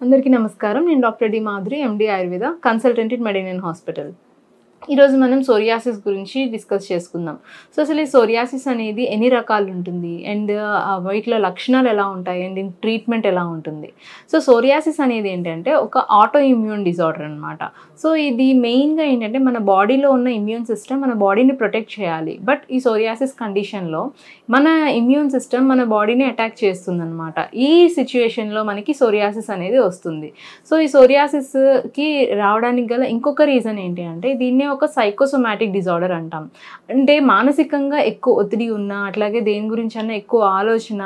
అందరికీ నమస్కారం. నేను doctor D Madhuri, MD Ayurveda, consultant in మెడినన్ హాస్పిటల్. ఈరోజు మనం సోరియాసిస్ గురించి డిస్కస్ చేసుకుందాం. సో అసలు ఈ సోరియాసిస్ అనేది ఎన్ని రకాలు ఉంటుంది అండ్ వీటిలో లక్షణాలు ఎలా ఉంటాయి అండ్ దీని ట్రీట్మెంట్ ఎలా ఉంటుంది. సో సోరియాసిస్ అనేది ఏంటంటే ఒక ఆటో ఇమ్యూన్ డిజార్డర్ అనమాట. సో ఇది మెయిన్గా ఏంటంటే మన బాడీలో ఉన్న ఇమ్యూన్ సిస్టమ్ మన బాడీని ప్రొటెక్ట్ చేయాలి. బట్ ఈ సోరియాసిస్ కండిషన్లో మన ఇమ్యూన్ సిస్టమ్ మన బాడీని అటాక్ చేస్తుంది అనమాట. ఈ సిచ్యువేషన్లో మనకి సోరియాసిస్ అనేది వస్తుంది. సో ఈ సోరియాసిస్కి రావడానికి గల ఇంకొక రీజన్ ఏంటి అంటే దీన్ని ఒక సైకోసోమాటిక్ డిజార్డర్ అంటాం. అంటే మానసికంగా ఎక్కువ ఒత్తిడి ఉన్నా, అట్లాగే దేని గురించి అన్నా ఎక్కువ ఆలోచన,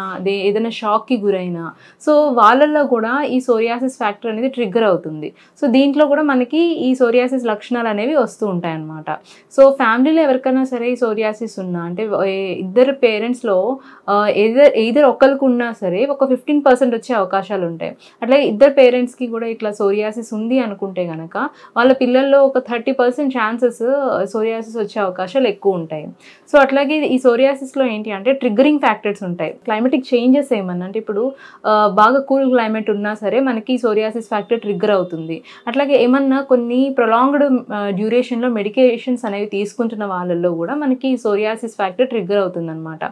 ఏదైనా షాక్కి గురైనా, సో వాళ్ళల్లో కూడా ఈ సోరియాసిస్ ఫ్యాక్టర్ అనేది ట్రిగ్గర్ అవుతుంది. సో దీంట్లో కూడా మనకి ఈ సోరియాసిస్ లక్షణాలు అనేవి వస్తూ ఉంటాయి అన్నమాట. సో ఫ్యామిలీలో ఎవరికైనా సరే ఈ సోరియాసిస్ ఉన్నా అంటే ఇద్దరు పేరెంట్స్లో ఎయిదర్ ఒకరికి ఉన్నా సరే ఒక 15% వచ్చే అవకాశాలు ఉంటాయి. అట్లాగే ఇద్దరు పేరెంట్స్కి కూడా ఇట్లా సోరియాసిస్ ఉంది అనుకుంటే కనుక వాళ్ళ పిల్లల్లో ఒక 30% ఛాన్సెస్ సోరియాసిస్ వచ్చే అవకాశాలు ఎక్కువ ఉంటాయి. సో అట్లాగే ఈ సోరియాసిస్లో ఏంటి అంటే ట్రిగ్గరింగ్ ఫ్యాక్టర్స్ ఉంటాయి. క్లైమేటిక్ చేంజెస్ ఏమన్నా అంటే ఇప్పుడు బాగా కూల్ క్లైమేట్ ఉన్నా సరే మనకి సోరియాసిస్ ఫ్యాక్టర్ ట్రిగ్గర్ అవుతుంది. అట్లాగే ఏమన్నా కొన్ని ప్రొలాంగ్డ్ డ్యూరేషన్లో మెడికేషన్స్ అనేవి తీసుకుంటున్న వాళ్ళల్లో కూడా మనకి సోరియాసిస్ ఫ్యాక్టర్ ట్రిగ్గర్ అవుతుంది అనమాట.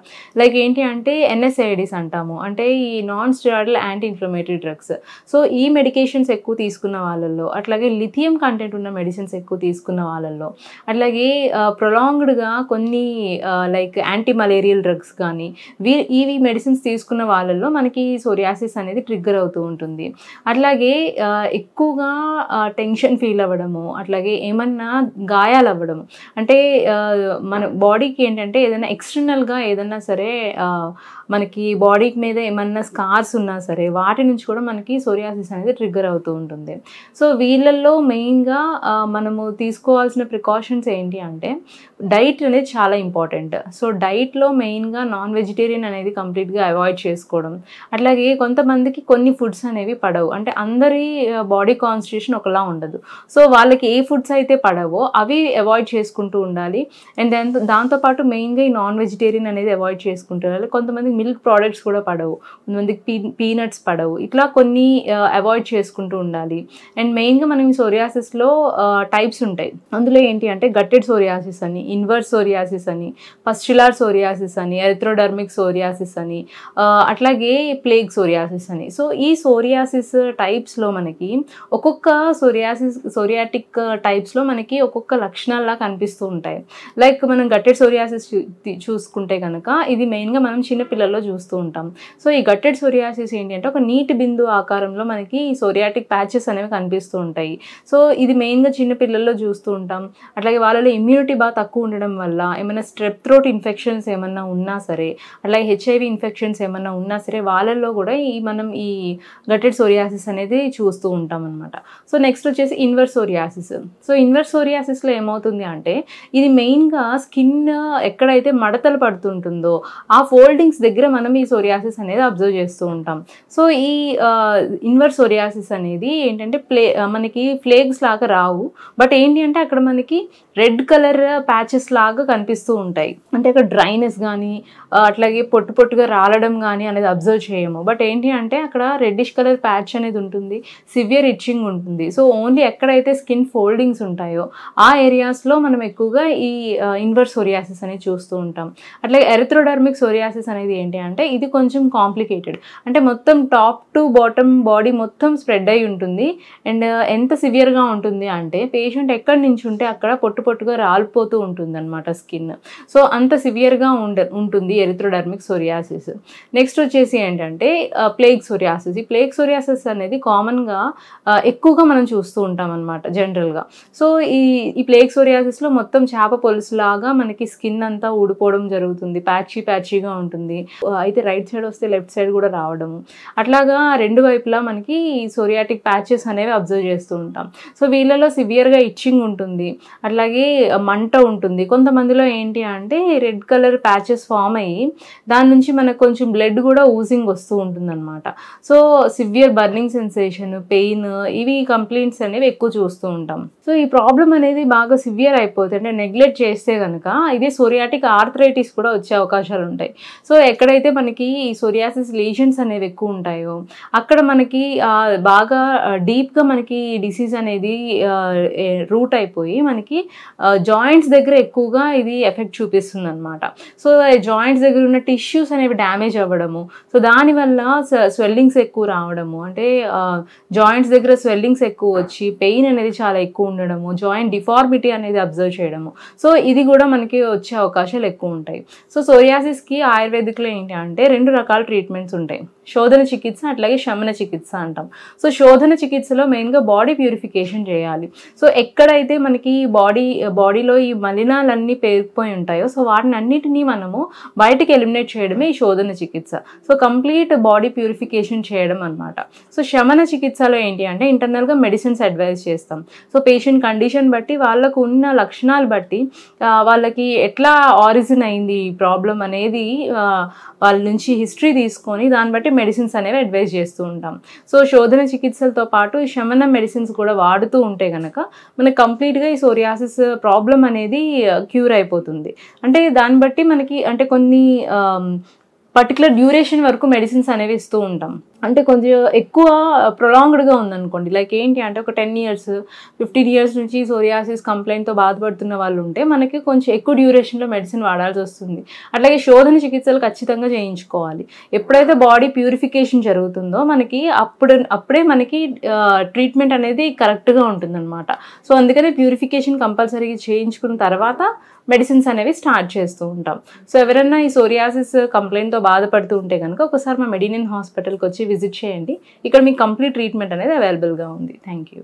లైక్ ఏంటి అంటే NSAIDs అంటాము, అంటే ఈ non steroidal anti inflammatory drugs. So ఈ మెడికేషన్స్ ఎక్కువ తీసుకున్న వాళ్ళల్లో, అట్లాగే లిథియం కంటెంట్ ఉన్న మెడిసిన్స్ ఎక్కువ తీసుకున్న వాళ్ళల్లో, అట్లాగే ప్రొలాంగ్డ్గా కొన్ని లైక్ యాంటీ మలేరియల్ డ్రగ్స్ కానీ ఇవి మెడిసిన్స్ తీసుకున్న వాళ్ళల్లో మనకి సోరియాసిస్ అనేది ట్రిగ్గర్ అవుతూ ఉంటుంది. అట్లాగే ఎక్కువగా టెన్షన్ ఫీల్ అవ్వడము, అట్లాగే ఏమన్నా గాయాలు అవ్వడము, అంటే మన బాడీకి ఏంటంటే ఏదైనా ఎక్స్టర్నల్గా ఏదన్నా సరే మనకి బాడీకి మీద ఏమన్నా స్కార్స్ ఉన్నా సరే వాటి నుంచి కూడా మనకి సోరియాసిస్ అనేది ట్రిగ్గర్ అవుతూ ఉంటుంది. సో వీళ్ళల్లో మెయిన్గా మనము తీసుకోవాల్సిన ప్రికాషన్స్ ఏంటి అంటే డైట్ అనేది చాలా ఇంపార్టెంట్. సో డైట్లో మెయిన్గా నాన్ వెజిటేరియన్ అనేది కంప్లీట్గా అవాయిడ్ చేసుకోవడం. అట్లాగే కొంతమందికి కొన్ని ఫుడ్స్ అనేవి పడవు, అంటే అందరి బాడీ కాన్స్టిట్యూషన్ ఒకలా ఉండదు. సో వాళ్ళకి ఏ ఫుడ్స్ అయితే పడవో అవి అవాయిడ్ చేసుకుంటూ ఉండాలి. అండ్ దాంతోపాటు మెయిన్గా ఈ నాన్ వెజిటేరియన్ అనేది అవాయిడ్ చేసుకుంటూ ఉండాలి. కొంతమందికి మిల్క్ ప్రోడక్ట్స్ కూడా పడవు, కొంతమందికి పీనట్స్ పడవు, ఇట్లా కొన్ని అవాయిడ్ చేసుకుంటూ ఉండాలి. అండ్ మెయిన్గా మనం ఈ సోరియాసిస్లో టైప్స్ ఉంటాయి. అందులో ఏంటి అంటే గట్టెడ్ సోరియాసిస్ అని, ఇన్వర్స్ సోరియాసిస్ అని, పస్టులార్ సోరియాసిస్ అని, ఎరిథ్రోడర్మిక్ సోరియాసిస్ అని, అట్లాగే ప్లేగ్ సోరియాసిస్ అని. సో ఈ సోరియాసిస్ టైప్స్లో మనకి ఒక్కొక్క సోరియాటిక్ టైప్స్లో మనకి ఒక్కొక్క లక్షణాల్లా కనిపిస్తూ ఉంటాయి. లైక్ మనం గట్టెడ్ సోరియాసిస్ చూసుకుంటే కనుక ఇది మెయిన్గా మనం చిన్న పిల్లల్లో చూస్తూ ఉంటాం. సో ఈ గట్టెడ్ సోరియాసిస్ ఏంటి అంటే ఒక నీటి బిందు ఆకారంలో మనకి ఈ సోరియాటిక్ ప్యాచెస్ అనేవి కనిపిస్తూ ఉంటాయి. సో ఇది మెయిన్గా చిన్న పిల్లల్లో చూస్తూ ఉంటాం. అట్లాగే వాళ్ళలో ఇమ్యూనిటీ బాగా తక్కువ ఉండడం వల్ల ఏమైనా స్ట్రెప్ థ్రోట్ ఇన్ఫెక్షన్స్ ఏమన్నా ఉన్నా సరే, అట్లాగే HIV ఇన్ఫెక్షన్స్ ఏమన్నా ఉన్నా సరే వాళ్ళల్లో కూడా మనం ఈ గట్టెడ్ సోరియాసిస్ అనేది చూస్తూ ఉంటాం అనమాట. సో నెక్స్ట్ వచ్చేసి ఇన్వర్స్ సోరియాసిస్. సో ఇన్వర్స్ సోరియాసిస్లో ఏమవుతుంది అంటే ఇది మెయిన్గా స్కిన్ ఎక్కడైతే మడతలు పడుతుంటుందో ఆ ఫోల్డింగ్స్ దగ్గర మనం ఈ సోరియాసిస్ అనేది అబ్జర్వ్ చేస్తూ ఉంటాం. సో ఈ ఇన్వర్స్ సోరియాసిస్ అనేది ఏంటంటే మనకి ఫ్లేగ్స్ లాగా రావు, బట్ ఏంటి అంటే అక్కడ మనకి రెడ్ కలర్ ప్యాచెస్ లాగా కనిపిస్తూ ఉంటాయి. అంటే అక్కడ డ్రైనెస్ కానీ అట్లాగే పొట్టుగా రాలడం కానీ అనేది అబ్జర్వ్ చేయము. బట్ ఏంటి అంటే అక్కడ రెడ్డిష్ కలర్ ప్యాచ్ అనేది ఉంటుంది, సివియర్ ఇచ్చింగ్ ఉంటుంది. సో ఓన్లీ ఎక్కడైతే స్కిన్ ఫోల్డింగ్స్ ఉంటాయో ఆ ఏరియాస్లో మనం ఎక్కువగా ఈ ఇన్వర్స్ సోరియాసిస్ అనేది చూస్తూ ఉంటాం. అట్లాగే ఎరిథ్రోడర్మిక్ సోరియాసిస్ అనేది ఏంటి అంటే ఇది కొంచెం కాంప్లికేటెడ్, అంటే మొత్తం టాప్ టు బాటమ్ బాడీ మొత్తం స్ప్రెడ్ అయి ఉంటుంది. అండ్ ఎంత సివియర్గా ఉంటుంది అంటే పేషెంట్ ఎక్కడి నుంచి ఉంటే అక్కడ పొట్టుగా రాలిపోతూ ఉంటుంది అనమాట స్కిన్. సో అంత సివియర్గా ఉంటుంది ఎరిథ్రోడర్మిక్ సోరియాసిస్. నెక్స్ట్ వచ్చేసి ఏంటంటే ప్లేగ్ సోరియాసిస్. ఈ ప్లేగ్ సోరియాసిస్ అనేది కామన్గా ఎక్కువగా మనం చూస్తూ ఉంటాం అనమాట జనరల్గా. సో ఈ ప్లేగ్ సోరియాసిస్లో మొత్తం చేప పొలుసులాగా మనకి స్కిన్ అంతా ఊడిపోవడం జరుగుతుంది, ప్యాచీగా ఉంటుంది. అయితే రైట్ సైడ్ వస్తే లెఫ్ట్ సైడ్ కూడా రావడము, అట్లాగా రెండు వైపులా మనకి సోరియాటిక్ ప్యాచెస్ అనేవి అబ్జర్వ్ చేస్తూ ఉంటాం. సో వీళ్ళలో సివియర్గా ఇచ్చింగ్ ఉంటుంది. అట్లాగే మంట ఉంటుంది. కొంతమందిలో ఏంటి అంటే రెడ్ కలర్ ప్యాచెస్ ఫామ్ అయ్యి దాని నుంచి మనకు కొంచెం బ్లడ్ కూడా ఊజింగ్ వస్తూ ఉంటుందన్నమాట. So severe burning sensation, pain, ఇవి కంప్లైంట్స్ అనేవి ఎక్కువ చూస్తూ ఉంటాం. సో ఈ ప్రాబ్లం అనేది బాగా సివియర్ అయిపోతే అంటే నెగ్లెక్ట్ చేస్తే కనుక ఇది సోరియాటిక్ ఆర్థరైటిస్ కూడా వచ్చే అవకాశాలు ఉంటాయి. సో ఎక్కడైతే మనకి ఈ సోరియాసిస్ లీజన్స్ అనేవి ఎక్కువ ఉంటాయో అక్కడ మనకి బాగా డీప్గా మనకి డిసీజ్ అనేది రూట్ అయిపోయి మనకి జాయింట్స్ దగ్గర ఎక్కువగా ఇది ఎఫెక్ట్ చూపిస్తుంది అనమాట. సో జాయింట్స్ దగ్గర ఉన్న టిష్యూస్ అనేవి డ్యామేజ్ అవ్వడము, సో దానివల్ల స్వెల్లింగ్స్ ఎక్కువ రావడము, అంటే జాయింట్స్ దగ్గర స్వెల్లింగ్స్ ఎక్కువ వచ్చి పెయిన్ అనేది చాలా ఎక్కువ ఉండడము, జాయింట్ డిఫార్మిటీ అనేది అబ్జర్వ్ చేయడము. సో ఇది కూడా మనకి వచ్చే అవకాశాలు ఎక్కువ ఉంటాయి. సో సోరియాసిస్కి ఆయుర్వేదిక్లో ఏంటి అంటే 2 రకాల ట్రీట్మెంట్స్ ఉంటాయి. శోధన చికిత్స అట్లాగే శమన చికిత్స అంటాం. సో శోధన చికిత్సలో మెయిన్గా బాడీ ప్యూరిఫికేషన్ చేయాలి. సో ఎక్కడైతే మనకి బాడీలో ఈ మలినాలన్నీ పేరుకుపోయి ఉంటాయో సో వాటిని అన్నిటినీ మనము బయటికి ఎలిమినేట్ చేయడమే ఈ శోధన చికిత్స. సో కంప్లీట్ బాడీ ప్యూరిఫికేషన్ చేయడం అనమాట. సో శమన చికిత్సలో ఏంటి అంటే ఇంటర్నల్గా మెడిసిన్స్ అడ్వైజ్ చేస్తాం. సో పేషెంట్ కండిషన్ బట్టి వాళ్ళకు ఉన్న లక్షణాలు బట్టి వాళ్ళకి ఎట్లా ఆరిజిన్ అయింది ఈ ప్రాబ్లం అనేది వాళ్ళ నుంచి హిస్టరీ తీసుకొని దాన్ని బట్టి మెడిసిన్స్ అనేవి అడ్వైజ్ చేస్తూ ఉంటాం. సో శోధన చికిత్సలతో పాటు శమన మెడిసిన్స్ కూడా వాడుతూ ఉంటే కనుక మనకి కంప్లీట్గా ఈ సోరియాసిస్ ప్రాబ్లం అనేది క్యూర్ అయిపోతుంది. అంటే దాన్ని బట్టి మనకి అంటే కొన్ని పర్టికులర్ డ్యూరేషన్ వరకు మెడిసిన్స్ అనేవి ఇస్తూ ఉంటాం. అంటే కొంచెం ఎక్కువ ప్రొలాంగ్డ్గా ఉందనుకోండి, లైక్ ఏంటి అంటే ఒక 10 years 15 years నుంచి సోరియాసిస్ కంప్లైంట్తో బాధపడుతున్న వాళ్ళు ఉంటే మనకి కొంచెం ఎక్కువ డ్యూరేషన్లో మెడిసిన్ వాడాల్సి వస్తుంది. అట్లాగే శోధన చికిత్సలు ఖచ్చితంగా చేయించుకోవాలి. ఎప్పుడైతే బాడీ ప్యూరిఫికేషన్ జరుగుతుందో మనకి అప్పుడే మనకి ట్రీట్మెంట్ అనేది కరెక్ట్గా ఉంటుందన్నమాట. సో అందుకనే ప్యూరిఫికేషన్ కంపల్సరీగా చేయించుకున్న తర్వాత మెడిసిన్స్ అనేవి స్టార్ట్ చేస్తూ ఉంటాం. సో ఎవరైనా ఈ సోరియాసిస్ కంప్లైంట్తో బాధపడుతూ ఉంటే కనుక ఒకసారి మా మెడినిన్ హాస్పిటల్కి వచ్చి విజిట్ చేయండి. ఇక్కడ మీకు కంప్లీట్ ట్రీట్మెంట్ అనేది అవైలబుల్గా ఉంది. Thank you.